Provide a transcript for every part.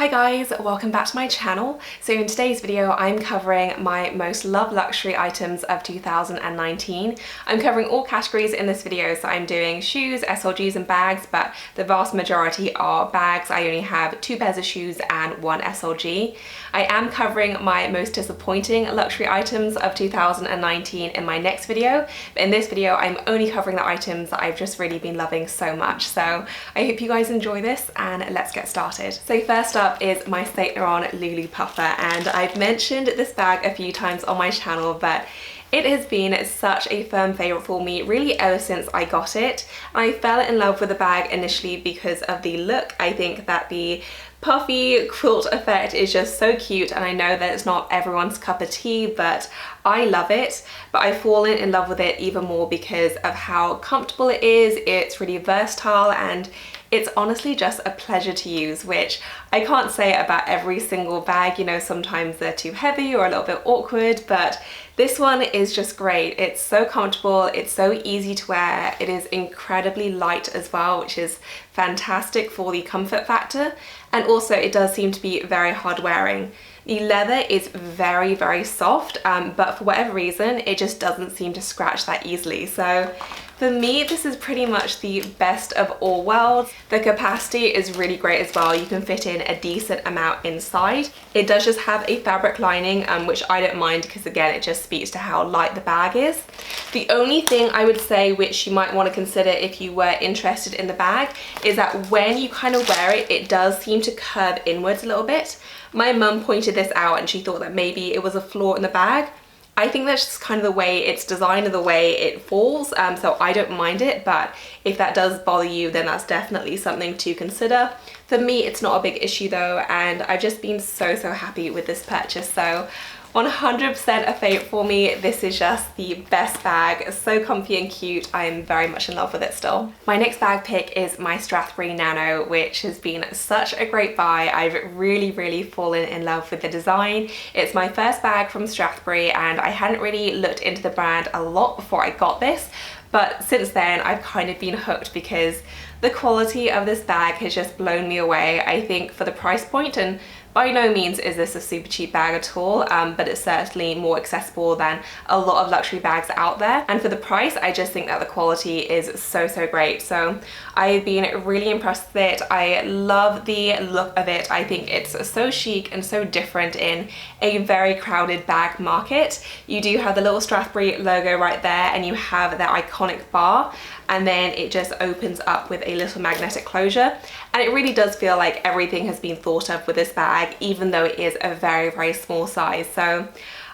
Hi guys, welcome back to my channel. So in today's video I'm covering my most loved luxury items of 2019. I'm covering all categories in this video, so I'm doing shoes, SLGs and bags, but the vast majority are bags. I only have 2 pairs of shoes and 1 SLG. I am covering my most disappointing luxury items of 2019 in my next video, but in this video I'm only covering the items that I've just really been loving so much. So I hope you guys enjoy this and let's get started. So first up is my Saint Laurent Lulu Puffer, and I've mentioned this bag a few times on my channel, but it has been such a firm favourite for me really ever since I got it. I fell in love with the bag initially because of the look. I think that the puffy quilt effect is just so cute, and I know that it's not everyone's cup of tea, but I love it. But I've fallen in love with it even more because of how comfortable it is. It's really versatile and it's honestly just a pleasure to use, which I can't say about every single bag. You know, sometimes they're too heavy or a little bit awkward, but this one is just great. It's so comfortable, it's so easy to wear, it is incredibly light as well, which is fantastic for the comfort factor, and also it does seem to be very hard wearing. The leather is very, very soft, but for whatever reason, it just doesn't seem to scratch that easily. So for me, this is pretty much the best of all worlds. The capacity is really great as well. You can fit in a decent amount inside. It does just have a fabric lining, which I don't mind because again, it just speaks to how light the bag is. The only thing I would say which you might want to consider if you were interested in the bag is that when you kind of wear it, it does seem to curve inwards a little bit. My mum pointed this out and she thought that maybe it was a flaw in the bag. I think that's just kind of the way it's designed and the way it falls, so I don't mind it, but if that does bother you, then that's definitely something to consider. For me, it's not a big issue though, and I've just been so happy with this purchase. So 100% a favourite for me. This is just the best bag. It's so comfy and cute. I am very much in love with it still. My next bag pick is my Strathberry Nano, which has been such a great buy. I've really fallen in love with the design. It's my first bag from Strathberry, and I hadn't really looked into the brand a lot before I got this, but since then I've kind of been hooked because the quality of this bag has just blown me away. I think for the price point, and by no means is this a super cheap bag at all, but it's certainly more accessible than a lot of luxury bags out there. And for the price, I just think that the quality is so great. So I've been really impressed with it. I love the look of it. I think it's so chic and so different in a very crowded bag market. You do have the little Strathberry logo right there, and you have that iconic bar, and then it just opens up with a little magnetic closure. And it really does feel like everything has been thought of with this bag, even though it is a very small size. So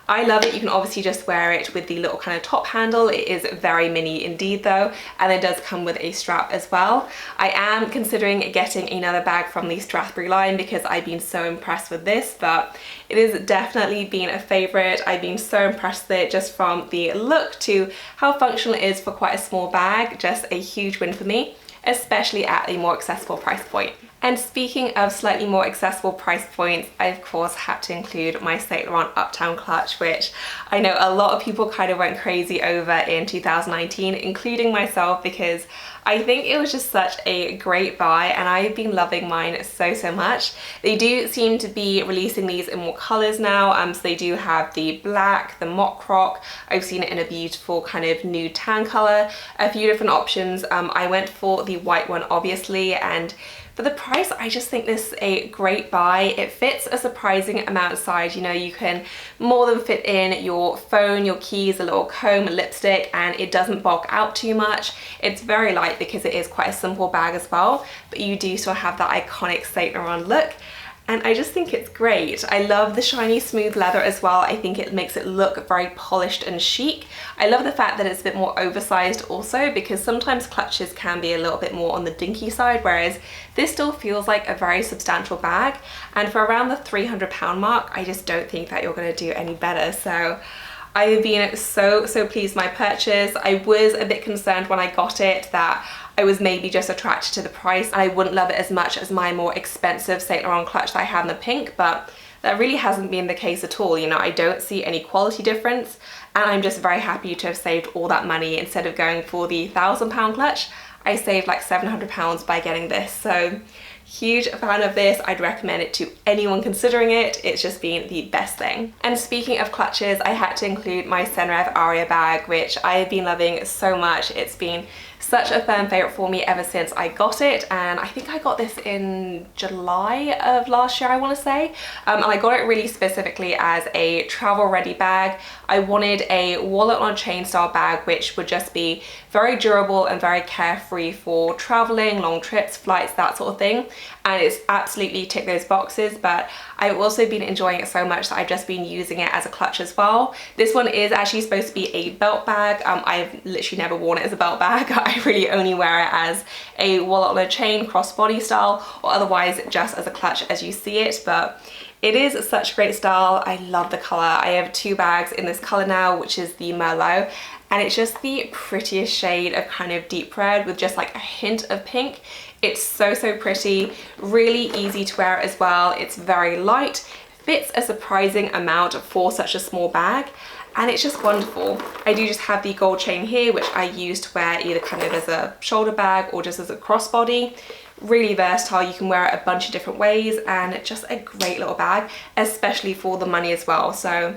I love it. You can obviously just wear it with the little kind of top handle. It is very mini indeed though, and it does come with a strap as well. I am considering getting another bag from the Strathberry line because I've been so impressed with this, but it has definitely been a favourite. I've been so impressed with it, just from the look to how functional it is for quite a small bag. Just a huge win for me, especially at a more accessible price point. And speaking of slightly more accessible price points, I of course had to include my Saint Laurent Uptown Clutch, which I know a lot of people kind of went crazy over in 2019, including myself, because I think it was just such a great buy and I've been loving mine so much. They do seem to be releasing these in more colours now, so they do have the black, the mock rock. I've seen it in a beautiful kind of nude tan colour, a few different options. I went for the white one obviously, and for the price, I just think this is a great buy. It fits a surprising amount inside. You know, you can more than fit in your phone, your keys, a little comb, a lipstick, and it doesn't bulk out too much. It's very light because it is quite a simple bag as well, but you do still have that iconic Saint Laurent look. And I just think it's great. I love the shiny smooth leather as well. I think it makes it look very polished and chic. I love the fact that it's a bit more oversized also, because sometimes clutches can be a little bit more on the dinky side, whereas this still feels like a very substantial bag. And for around the £300 mark, I just don't think that you're gonna do any better. So I've been so pleased with my purchase. I was a bit concerned when I got it that I was maybe just attracted to the price and I wouldn't love it as much as my more expensive Saint Laurent clutch that I have in the pink, but that really hasn't been the case at all. You know, I don't see any quality difference, and I'm just very happy to have saved all that money. Instead of going for the £1,000 clutch, I saved like £700 by getting this. So Huge fan of this. I'd recommend it to anyone considering it. It's just been the best thing. And speaking of clutches, I had to include my Wrath Aria bag, which I have been loving so much. It's been such a firm favorite for me ever since I got it, and I think I got this in July of last year, I want to say, and I got it really specifically as a travel ready bag. I wanted a wallet on a chain style bag which would just be very durable and very carefree for traveling, long trips, flights, that sort of thing, and it's absolutely ticked those boxes. But I've also been enjoying it so much that I've just been using it as a clutch as well. This one is actually supposed to be a belt bag. I've literally never worn it as a belt bag. I really only wear it as a wallet on a chain, crossbody style, or otherwise just as a clutch as you see it. But it is such a great style. I love the color. I have two bags in this color now, which is the Merlot, and it's just the prettiest shade of kind of deep red with just like a hint of pink. It's so pretty, really easy to wear as well. It's very light, fits a surprising amount for such a small bag, and it's just wonderful. I do just have the gold chain here, which I use to wear either kind of as a shoulder bag or just as a crossbody. Really versatile, you can wear it a bunch of different ways, and just a great little bag, especially for the money as well. So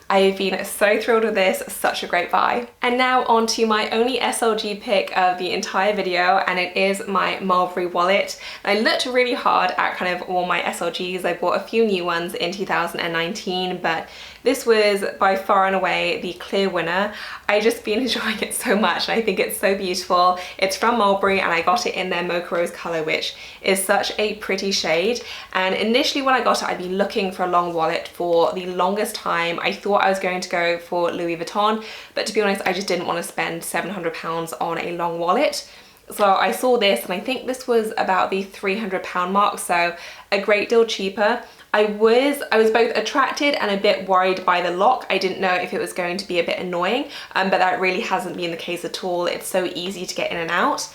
I've been so thrilled with this, such a great buy. And now on to my only SLG pick of the entire video, and it is my Mulberry wallet. I looked really hard at kind of all my SLGs. I bought a few new ones in 2019, but this was by far and away the clear winner. I just been enjoying it so much, and I think it's so beautiful. It's from Mulberry, and I got it in their Mocha Rose color, which is such a pretty shade. And initially when I got it, I'd been looking for a long wallet for the longest time. I thought I was going to go for Louis Vuitton, but to be honest, I just didn't want to spend £700 on a long wallet. So I saw this, and I think this was about the £300 mark, so a great deal cheaper. I was both attracted and a bit worried by the lock. I didn't know if it was going to be a bit annoying, but that really hasn't been the case at all. It's so easy to get in and out,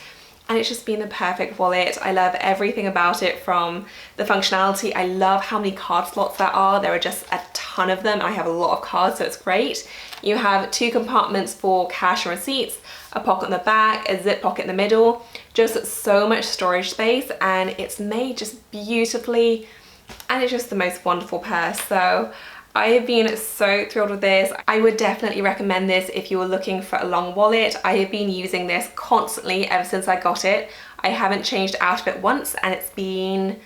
and it's just been the perfect wallet. I love everything about it, from the functionality. I love how many card slots there are. There are just a ton of them. I have a lot of cards, so it's great. You have two compartments for cash and receipts, a pocket in the back, a zip pocket in the middle, just so much storage space, and it's made just beautifully, and it's just the most wonderful purse. So I have been so thrilled with this. I would definitely recommend this if you were looking for a long wallet. I have been using this constantly ever since I got it. I haven't changed out of it once, and it's been,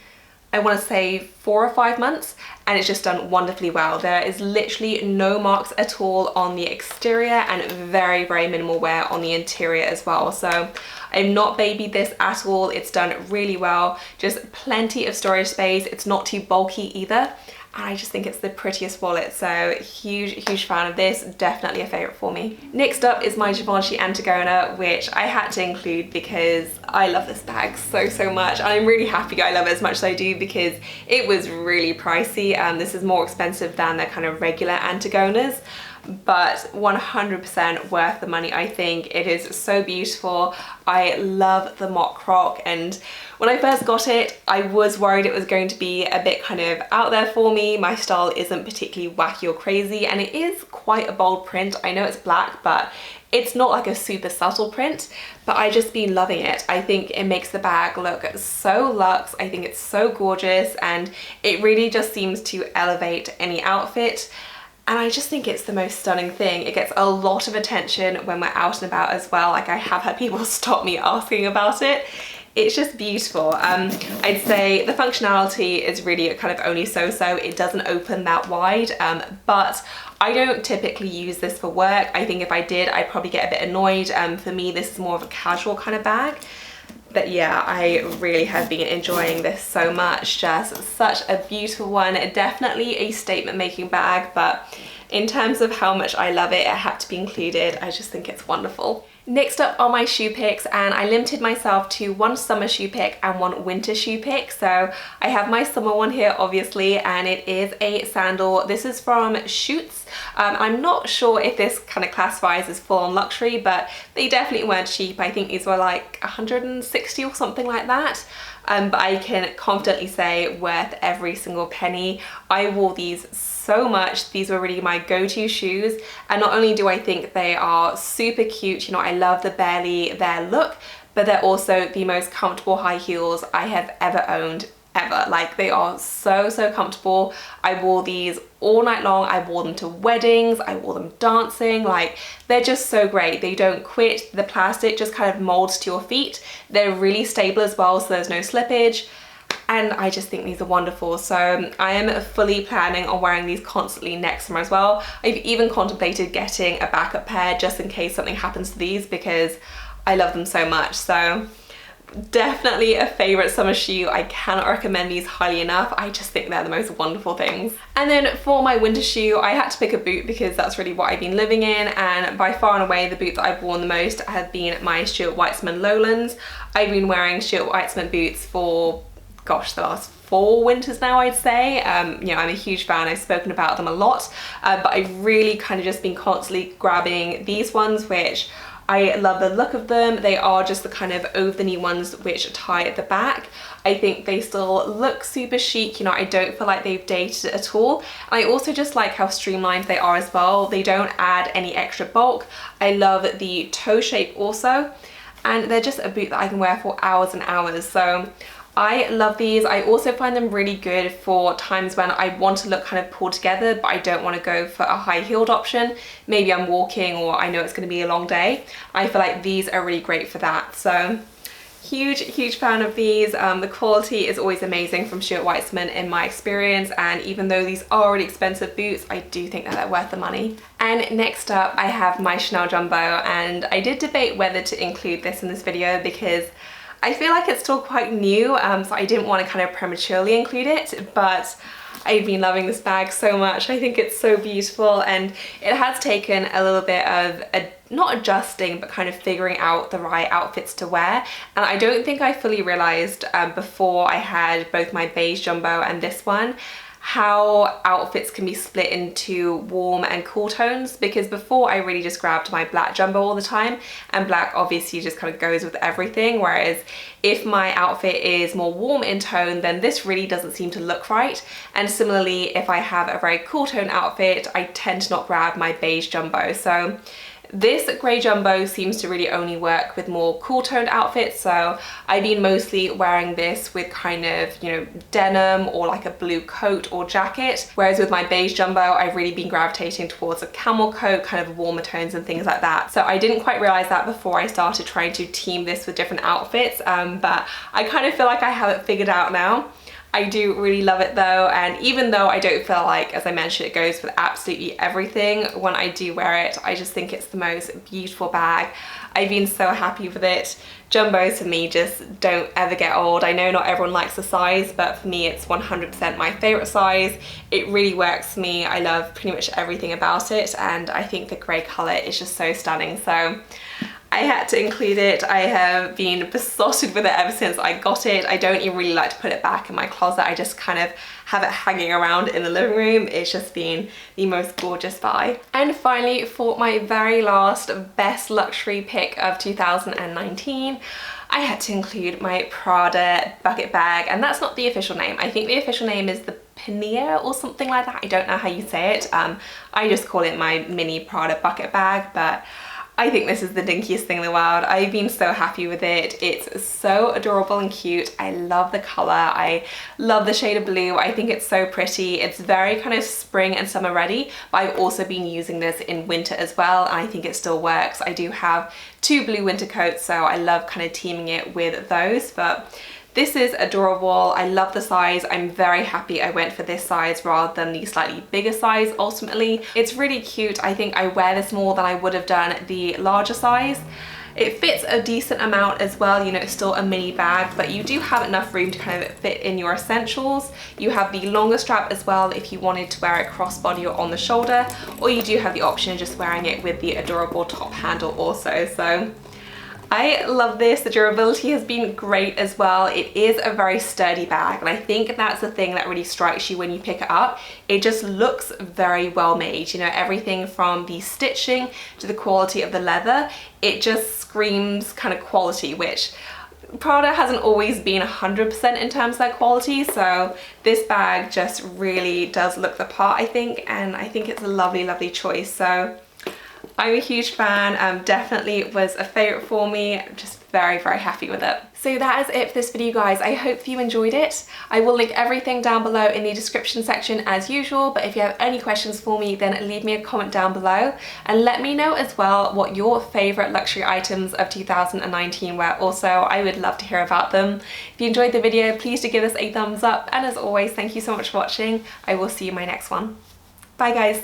I want to say, 4 or 5 months, and it's just done wonderfully well. There is literally no marks at all on the exterior, and very minimal wear on the interior as well. So I've not babied this at all. It's done really well. Just plenty of storage space. It's not too bulky either, and I just think it's the prettiest wallet. So huge fan of this, definitely a favorite for me. Next up is my Givenchy Antigona, which I had to include because I love this bag so much, and I'm really happy I love it as much as I do, because it was really pricey. This is more expensive than the kind of regular Antigonas, but 100% worth the money. I think it is so beautiful. I love the mock croc, and when I first got it, I was worried it was going to be a bit kind of out there for me. My style isn't particularly wacky or crazy, and it is quite a bold print. I know it's black, but it's not like a super subtle print, but I just been loving it. I think it makes the bag look so luxe. I think it's so gorgeous, and it really just seems to elevate any outfit. And I just think it's the most stunning thing. It gets a lot of attention when we're out and about as well. Like, I have had people stop me asking about it. It's just beautiful. I'd say the functionality is really kind of only so-so. It doesn't open that wide, but I don't typically use this for work. I think if I did, I'd probably get a bit annoyed. For me, this is more of a casual kind of bag. But yeah, I really have been enjoying this so much. Just such a beautiful one. Definitely a statement making bag, but in terms of how much I love it, it had to be included. I just think it's wonderful. Next up are my shoe picks, and I limited myself to one summer shoe pick and one winter shoe pick. So I have my summer one here, obviously, and it is a sandal. This is from Schutz. I'm not sure if this kind of classifies as full-on luxury, but they definitely weren't cheap. I think these were like 160 or something like that. But I can confidently say worth every single penny. I wore these so much. These were really my go-to shoes, and not only do I think they are super cute, you know, I love the barely there look, but they're also the most comfortable high heels I have ever owned, ever. Like, they are so, so comfortable. I wore these all night long. I wore them to weddings, I wore them dancing. Like, they're just so great. They don't quit. The plastic just kind of molds to your feet. They're really stable as well, so there's no slippage. And I just think these are wonderful. So I am fully planning on wearing these constantly next summer as well. I've even contemplated getting a backup pair just in case something happens to these, because I love them so much. So definitely a favorite summer shoe. I cannot recommend these highly enough. I just think they're the most wonderful things. And then for my winter shoe, I had to pick a boot because that's really what I've been living in, and by far and away the boot that I've worn the most have been my Stuart Weitzman Lowlands. I've been wearing Stuart Weitzman boots for, gosh, the last 4 winters now, I'd say. You know, I'm a huge fan. I've spoken about them a lot, but I've really kind of just been constantly grabbing these ones, which I love the look of them. They are just the kind of over the knee ones which tie at the back. I think they still look super chic. You know, I don't feel like they've dated at all. And I also just like how streamlined they are as well. They don't add any extra bulk. I love the toe shape also, and they're just a boot that I can wear for hours and hours. So I love these. I also find them really good for times when I want to look kind of pulled together, but I don't want to go for a high-heeled option. Maybe I'm walking or I know it's going to be a long day. I feel like these are really great for that. So huge fan of these. The quality is always amazing from Stuart Weitzman in my experience, and even though these are really expensive boots, I do think that they're worth the money. And next up I have my Chanel Jumbo, and I did debate whether to include this in this video because I feel like it's still quite new, so I didn't want to kind of prematurely include it, but I've been loving this bag so much. I think it's so beautiful, and it has taken a little bit of not adjusting, but kind of figuring out the right outfits to wear. And I don't think I fully realized before I had both my beige jumbo and this one, how outfits can be split into warm and cool tones, because before I really just grabbed my black jumbo all the time, and black obviously just kind of goes with everything, whereas if my outfit is more warm in tone, then this really doesn't seem to look right. And similarly, if I have a very cool tone outfit, I tend to not grab my beige jumbo. So this grey jumbo seems to really only work with more cool toned outfits, so I've been mostly wearing this with kind of, you know, denim or like a blue coat or jacket, whereas with my beige jumbo I've really been gravitating towards a camel coat, kind of warmer tones and things like that. So I didn't quite realize that before I started trying to team this with different outfits, but I kind of feel like I have it figured out now. I do really love it though, and even though I don't feel like, as I mentioned, it goes with absolutely everything, when I do wear it, I just think it's the most beautiful bag. I've been so happy with it. Jumbos for me just don't ever get old. I know not everyone likes the size, but for me it's 100% my favorite size. It really works for me. I love pretty much everything about it, and I think the grey colour is just so stunning. So I had to include it. I have been besotted with it ever since I got it. I don't even really like to put it back in my closet. I just kind of have it hanging around in the living room. It's just been the most gorgeous buy. And finally, for my very last best luxury pick of 2019, I had to include my Prada Bucket Bag, and that's not the official name. I think the official name is the Pannier or something like that. I don't know how you say it. I just call it my mini Prada Bucket Bag, but I think this is the dinkiest thing in the world. I've been so happy with it. It's so adorable and cute. I love the color. I love the shade of blue. I think it's so pretty. It's very kind of spring and summer ready, but I've also been using this in winter as well, and I think it still works. I do have 2 blue winter coats, so I love kind of teaming it with those, but this is adorable. I love the size. I'm very happy I went for this size rather than the slightly bigger size ultimately. It's really cute. I think I wear this more than I would have done the larger size. It fits a decent amount as well, you know, it's still a mini bag, but you do have enough room to kind of fit in your essentials. You have the longer strap as well if you wanted to wear it crossbody or on the shoulder, or you do have the option of just wearing it with the adorable top handle also. So I love this. The durability has been great as well. It is a very sturdy bag, and I think that's the thing that really strikes you when you pick it up. It just looks very well made. You know, everything from the stitching to the quality of the leather, it just screams kind of quality, which Prada hasn't always been 100% in terms of their quality, so this bag just really does look the part, I think, and I think it's a lovely choice. So I'm a huge fan, definitely was a favourite for me. I'm just very, very happy with it. So that is it for this video, guys. I hope you enjoyed it. I will link everything down below in the description section as usual, but if you have any questions for me, then leave me a comment down below and let me know as well what your favourite luxury items of 2019 were. Also, I would love to hear about them. If you enjoyed the video, please do give us a thumbs up, and as always, thank you so much for watching. I will see you in my next one. Bye, guys.